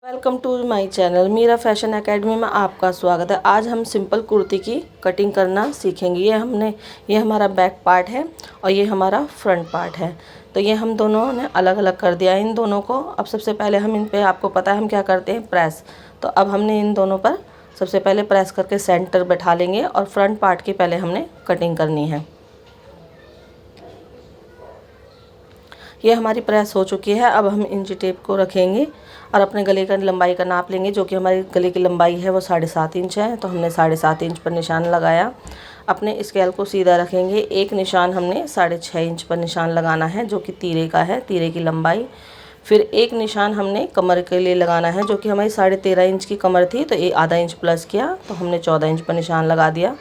Welcome to my channel Meera fashion academy में आपका स्वागत है। आज हम सिंपल कुर्ती की कटिंग करना सीखेंगे। ये हमारा बैक पार्ट है और ये हमारा फ्रंट पार्ट है। तो ये हम दोनों ने अलग अलग कर दिया इन दोनों को। अब सबसे पहले हम इन पे, आपको पता है हम क्या करते हैं, प्रेस। तो अब हमने इन दोनों पर सबसे पहले प्रेस करके सेंटर बैठा लेंगे और फ्रंट पार्ट की पहले हमने कटिंग करनी है। ये हमारी प्रेस हो चुकी है। अब हम इंची टेप को रखेंगे और अपने गले का लंबाई का नाप लेंगे, जो कि हमारी गले की लंबाई है वो 7.5 इंच है। तो हमने 7.5 इंच पर निशान लगाया। अपने स्केल को सीधा रखेंगे। एक निशान हमने 6.5 इंच पर निशान लगाना है, जो कि तीरे का है, तीरे की लंबाई। फिर एक निशान हमने कमर के लिए लगाना है, जो कि हमारी 13.5 इंच की कमर थी, तो एक आधा इंच प्लस किया, तो हमने 14 इंच पर निशान लगा दिया।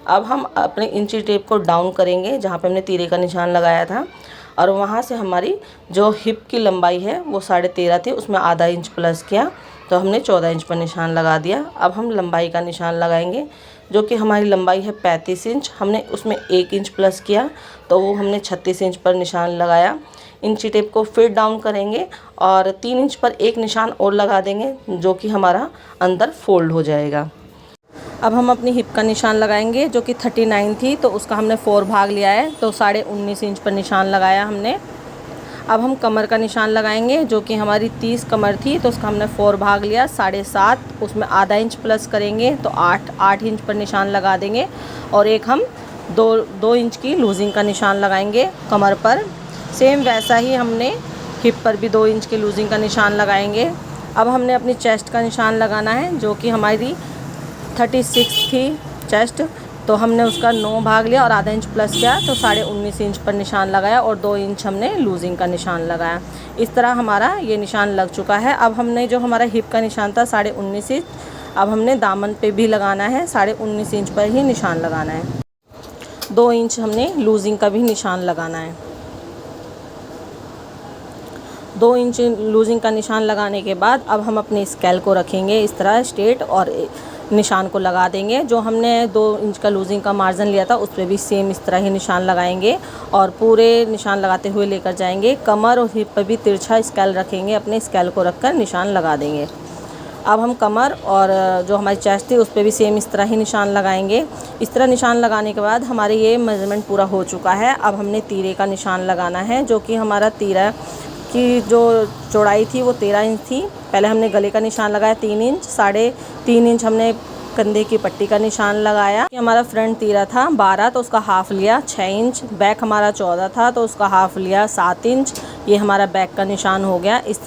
अब हम अपने इंची टेप को डाउन करेंगे जहाँ पे हमने तीरे का निशान लगाया था, और वहाँ से हमारी जो हिप की लंबाई है वो 13.5 थी, उसमें आधा इंच प्लस किया, तो हमने 14 इंच पर निशान लगा दिया। अब हम लंबाई का निशान लगाएंगे, जो कि हमारी लंबाई है 35 इंच। हमने उसमें 1 इंच प्लस किया, तो वो हमने 36 इंच पर निशान लगाया। इंची टेप को फिर डाउन करेंगे और 3 इंच पर एक निशान और लगा देंगे, जो कि हमारा अंदर फोल्ड हो जाएगा। अब हम अपनी हिप का निशान लगाएंगे, जो कि 39 थी, तो उसका हमने 4 भाग लिया है, तो 19.5 इंच पर निशान लगाया हमने। अब हम कमर का निशान लगाएंगे, जो कि हमारी 30 कमर थी, तो उसका हमने 4 भाग लिया, 7.5, उसमें आधा इंच प्लस करेंगे तो 8 इंच पर निशान लगा देंगे। और एक हम 2 इंच की लूजिंग का निशान लगाएंगे कमर पर। सेम वैसा ही हमने हिप पर भी 2 इंच की लूजिंग का निशान लगाएंगे। अब हमने अपनी चेस्ट का निशान लगाना है, जो कि हमारी 36 थी चेस्ट, तो हमने उसका 9 भाग लिया और आधा इंच प्लस किया, तो 19.5 इंच पर निशान लगाया और 2 इंच हमने लूजिंग का निशान लगाया। इस तरह हमारा ये निशान लग चुका है। अब हमने जो हमारा हिप का निशान था 19.5 इंच, अब हमने दामन पे भी लगाना है, 19.5 इंच पर ही निशान लगाना है। 2 इंच हमने लूजिंग का भी निशान लगाना है। 2 इंच लूजिंग का निशान लगाने के बाद अब हम अपने स्केल को रखेंगे इस तरह स्ट्रेट और निशान को लगा देंगे। जो हमने 2 इंच का लूजिंग का मार्जिन लिया था उस पर भी सेम इस तरह ही निशान लगाएंगे और पूरे निशान लगाते हुए लेकर जाएंगे। कमर और हिप पर भी तिरछा स्केल रखेंगे, अपने स्केल को रखकर निशान लगा देंगे। अब हम कमर और जो हमारी चेस्ट थी उस पर भी सेम इस तरह ही निशान लगाएंगे। इस तरह निशान लगाने के बाद हमारे ये मेज़रमेंट पूरा हो चुका है। अब हमने तीरे का निशान लगाना है, जो कि हमारा तीरा की जो चौड़ाई थी वो 13 इंच थी। पहले हमने गले का निशान लगाया 3 इंच, 3.5 इंच हमने कंधे की पट्टी का निशान लगाया। हमारा फ्रंट तीरा था 12, तो उसका हाफ लिया 6 इंच। बैक हमारा 14 था, तो उसका हाफ लिया 7 इंच। ये हमारा बैक का निशान हो गया। इस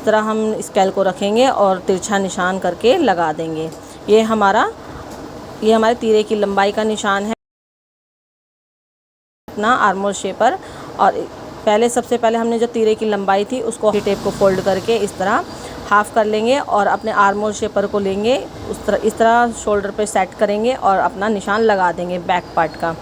तरह हम स्केल को रखेंगे और तिरछा निशान करके लगा देंगे। ये हमारे तीरे की लंबाई का निशान है अपना आर्मोल शेपर। और सबसे पहले हमने जो तीरे की लंबाई थी उसको टेप को फोल्ड करके इस तरह हाफ कर लेंगे और अपने आर्मोल शेपर को लेंगे, इस तरह शोल्डर पे सेट करेंगे और अपना निशान लगा देंगे बैक पार्ट का।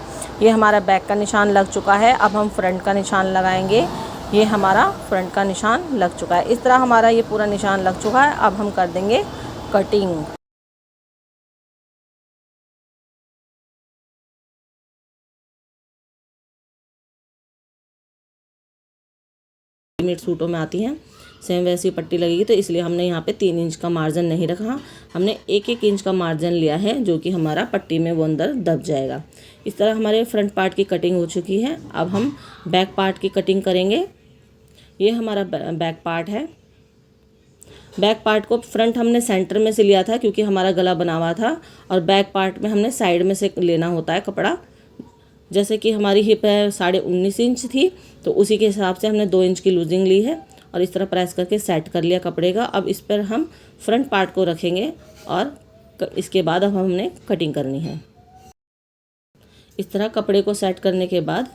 ये हमारा बैक का निशान लग चुका है। अब हम फ्रंट का निशान लगाएंगे। ये हमारा फ्रंट का निशान लग चुका है। इस तरह हमारा ये पूरा निशान लग चुका है। अब हम कर देंगे कटिंग। रेडीमेड सूटों में आती हैं सेम वैसी पट्टी लगेगी, तो इसलिए हमने यहाँ पे 3 इंच का मार्जिन नहीं रखा, हमने 1-1 इंच का मार्जिन लिया है, जो कि हमारा पट्टी में वो अंदर दब जाएगा। इस तरह हमारे फ्रंट पार्ट की कटिंग हो चुकी है। अब हम बैक पार्ट की कटिंग करेंगे। ये हमारा बैक पार्ट है। बैक पार्ट को फ्रंट हमने सेंटर में से लिया था क्योंकि हमारा गला बना हुआ था, और बैक पार्ट में हमने साइड में से लेना होता है कपड़ा। जैसे कि हमारी हिप है 19.5 इंच थी, तो उसी के हिसाब से हमने 2 इंच की लूजिंग ली है और इस तरह प्रेस करके सेट कर लिया कपड़े का। अब इस पर हम फ्रंट पार्ट को रखेंगे और इसके बाद अब हमने कटिंग करनी है। इस तरह कपड़े को सेट करने के बाद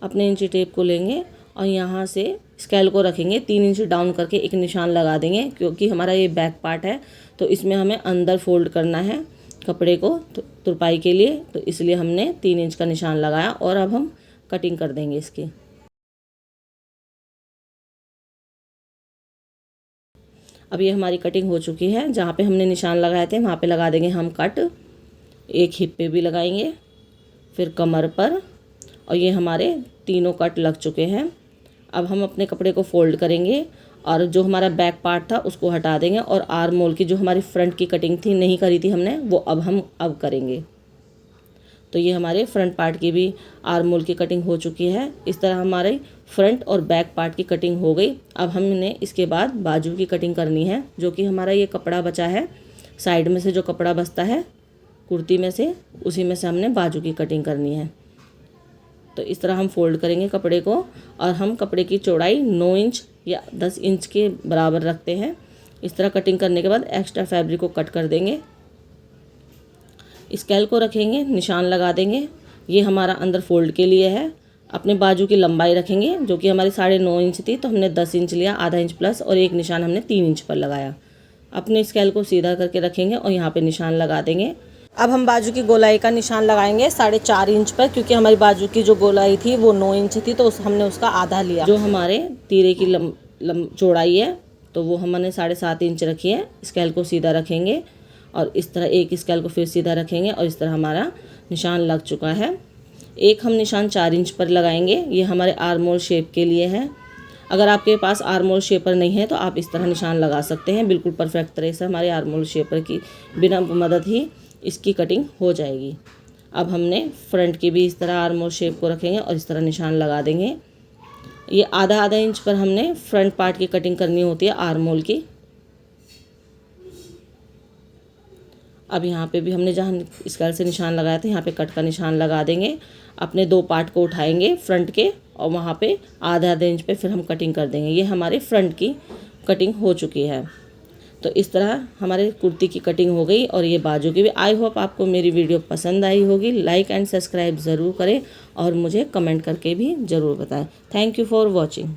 अपने इंची टेप को लेंगे और यहाँ से स्केल को रखेंगे, 3 इंच डाउन करके एक निशान लगा देंगे। क्योंकि हमारा ये बैक पार्ट है तो इसमें हमें अंदर फोल्ड करना है कपड़े को तुरपाई के लिए, तो इसलिए हमने 3 इंच का निशान लगाया और अब हम कटिंग कर देंगे इसकी। अब ये हमारी कटिंग हो चुकी है। जहाँ पे हमने निशान लगाए थे वहाँ पे लगा देंगे हम कट। एक हिप पे भी लगाएंगे, फिर कमर पर और ये हमारे तीनों कट लग चुके हैं। अब हम अपने कपड़े को फोल्ड करेंगे और जो हमारा बैक पार्ट था उसको हटा देंगे और आर्म होल की जो हमारी फ्रंट की कटिंग थी नहीं करी थी हमने, वो अब करेंगे। तो ये हमारे फ्रंट पार्ट की भी आर्म होल की कटिंग हो चुकी है। इस तरह हमारे फ्रंट और बैक पार्ट की कटिंग हो गई। अब हमने इसके बाद बाजू की कटिंग करनी है, जो कि हमारा ये कपड़ा बचा है साइड में से, जो कपड़ा बचता है कुर्ती में से, उसी में से हमने बाजू की कटिंग करनी है। तो इस तरह हम फोल्ड करेंगे कपड़े को और हम कपड़े की चौड़ाई 9 इंच या 10 इंच के बराबर रखते हैं। इस तरह कटिंग करने के बाद एक्स्ट्रा फैब्रिक को कट कर देंगे। स्केल को रखेंगे, निशान लगा देंगे। ये हमारा अंदर फोल्ड के लिए है। अपने बाजू की लंबाई रखेंगे, जो कि हमारी 9.5 इंच थी, तो हमने 10 इंच लिया, आधा इंच प्लस, और एक निशान हमने 3 इंच पर लगाया। अपने स्केल को सीधा करके रखेंगे और यहाँ पे निशान लगा देंगे। अब हम बाजू की गोलाई का निशान लगाएंगे 4.5 इंच पर, क्योंकि हमारी बाजू की जो गोलाई थी वो 9 इंच थी, तो हमने उसका आधा लिया। जो हमारे तीरे की चौड़ाई है तो वो हमने 7.5 इंच रखी है। स्केल को सीधा रखेंगे और इस तरह एक स्केल को फिर सीधा रखेंगे और इस तरह हमारा निशान लग चुका है। एक हम निशान 4 इंच पर लगाएंगे, ये हमारे आर्म होल शेप के लिए है। अगर आपके पास आर्म होल शेपर नहीं है तो आप इस तरह निशान लगा सकते हैं। बिल्कुल परफेक्ट तरह से हमारे आर्म होल शेपर की बिना मदद ही इसकी कटिंग हो जाएगी। अब हमने फ्रंट की भी इस तरह आर्म होल शेप को रखेंगे और इस तरह निशान लगा देंगे। ये आधा इंच पर हमने फ्रंट पार्ट की कटिंग करनी होती है आर्म होल की। अब यहाँ पे भी हमने जहाँ स्केल से निशान लगाया था यहाँ पे कट का निशान लगा देंगे। अपने 2 पार्ट को उठाएंगे फ्रंट के और वहाँ पे आधा इंच पे फिर हम कटिंग कर देंगे। ये हमारे फ्रंट की कटिंग हो चुकी है। तो इस तरह हमारे कुर्ती की कटिंग हो गई और ये बाजू की भी। आई होप आपको मेरी वीडियो पसंद आई होगी। लाइक एंड सब्सक्राइब ज़रूर करें और मुझे कमेंट करके भी ज़रूर बताएं। Thank you for watching.